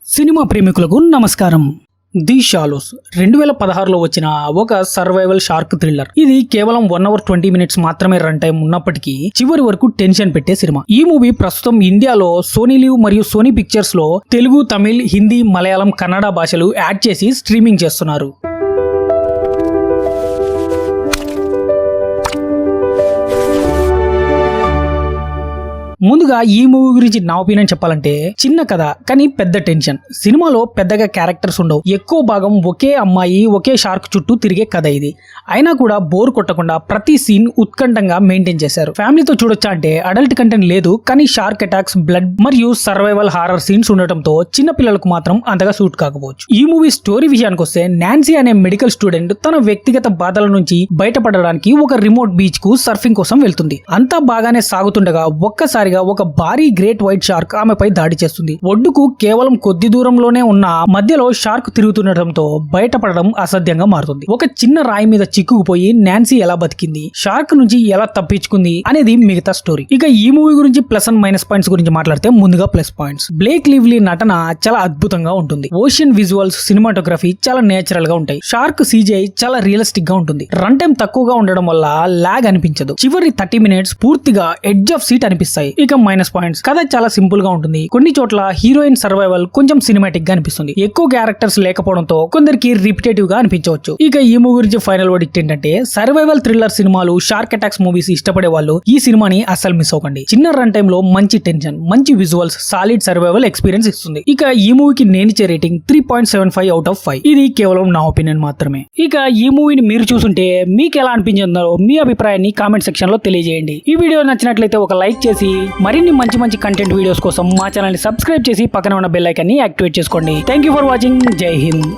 Cinema ప్రేమికులకు నమస్కారం. The షాలోస్ 2016లో వచ్చిన ఒక సర్వైవల్ షార్క్ థ్రిల్లర్. ఇది కేవలం 1 hour 20 minutes మాత్రమే రన్ టైం ఉన్నప్పటికీ చివరి వరకు టెన్షన్ పెట్టే సినిమా. ఈ మూవీ ప్రస్తుతం ఇండియాలో సోనీ లివ్ మరియు సోనీ పిక్చర్స్ లో తెలుగు, తమిళ్, హిందీ, మలయాళం, కన్నడ భాషలు యాడ్ చేసి స్ట్రీమింగ్ చేస్తున్నారు. ముందుగా ఈ మూవీ గురించి నా ఒపీనియన్ చెప్పాలంటే, చిన్న కథ కానీ పెద్ద టెన్షన్. సినిమాలో పెద్దగా క్యారెక్టర్స్ ఉండవు, ఎక్కువ భాగం ఒకే అమ్మాయి ఒకే షార్క్ చుట్టూ తిరిగే కథ ఇది. అయినా కూడా బోర్ కొట్టకుండా ప్రతి సీన్ ఉత్కంఠంగా మెయింటైన్ చేశారు. ఫ్యామిలీతో చూడొచ్చా అంటే అడల్ట్ కంటెంట్ లేదు, కానీ షార్క్ అటాక్స్, బ్లడ్ మరియు సర్వైవల్ హారర్ సీన్స్ ఉండటంతో చిన్న పిల్లలకు మాత్రం అంతగా సూట్ కాకపోవచ్చు. ఈ మూవీ స్టోరీ విషయానికి వస్తే, నాన్సీ అనే మెడికల్ స్టూడెంట్ తన వ్యక్తిగత బాధల నుంచి బయటపడడానికి ఒక రిమోట్ బీచ్ కు సర్ఫింగ్ కోసం వెళ్తుంది. అంతా బాగానే సాగుతుండగా ఒక్కసారిగా ఒక భారీ గ్రేట్ వైట్ షార్క్ ఆమెపై దాడి చేస్తుంది. ఒడ్డుకు కేవలం కొద్ది దూరంలోనే ఉన్న మధ్యలో షార్క్ తిరుగుతుండటంతో బయటపడడం అసాధ్యంగా మారుతుంది. ఒక చిన్న రాయి మీద చిక్కుకుపోయి నాన్సీ ఎలా బతికింది, షార్క్ నుంచి ఎలా తప్పించుకుంది అనేది మిగతా స్టోరీ. ఇక ఈ మూవీ గురించి ప్లస్ అండ్ మైనస్ పాయింట్స్ గురించి మాట్లాడితే, ముందుగా ప్లస్ పాయింట్స్. బ్లేక్ లివ్లీ నటన చాలా అద్భుతంగా ఉంటుంది. ఓషన్ విజువల్స్, సినిమాటోగ్రఫీ చాలా నేచురల్ గా ఉంటాయి. షార్క్ CGI చాలా రియలిస్టిక్ గా ఉంటుంది. రన్ టైం తక్కువగా ఉండడం వల్ల లాగ్ అనిపించదు. చివరి 30 minutes పూర్తిగా ఎడ్జ్ ఆఫ్ సీట్ అనిపిస్తాయి. ఇక మైనస్ పాయింట్స్, కథ చాలా సింపుల్ గా ఉంటుంది. కొన్ని చోట్ల హీరోయిన్ సర్వైవల్ కొంచెం సినిమాటిక్ గా అనిపిస్తుంది. ఎక్కువ క్యారెక్టర్స్ లేకపోవడంతో కొందరికి రిపిటేటివ్ గా అనిపించవచ్చు. ఇక ఈ మూవీ గురించి ఫైనల్ వర్డిక్ట్ ఏంటంటే, సర్వైవల్ థ్రిల్లర్ సినిమాలు, షార్క్ అటాక్స్ మూవీస్ ఇష్టపడే వాళ్ళు ఈ సినిమాని అస్సలు మిస్ అవ్వకండి. చిన్న రన్ టైమ్ లో మంచి టెన్షన్, మంచి విజువల్స్, సాలిడ్ సర్వైవల్ ఎక్స్పీరియన్స్ ఇస్తుంది. ఇక ఈ మూవీకి నేను ఇచ్చే రేటింగ్ 3.75 out of 5. ఇది కేవలం నా ఒపీనియన్ మాత్రమే. ఇక ఈ మూవీని మీరు చూసుంటే మీకు ఎలా అనిపించిందో మీ అభిప్రాయాన్ని కామెంట్ సెక్షన్ లో తెలియజేయండి. ఈ వీడియో నచ్చినట్లయితే ఒక లైక్ చేసి మరిన్ని మంచి కంటెంట్ వీడియోస్ కోసం మా ఛానల్ ని సబ్స్క్రైబ్ చేసి పక్కన ఉన్న బెల్ ఐకాన్ ని యాక్టివేట్ చేసుకోండి. Thank you for watching. జై హింద్.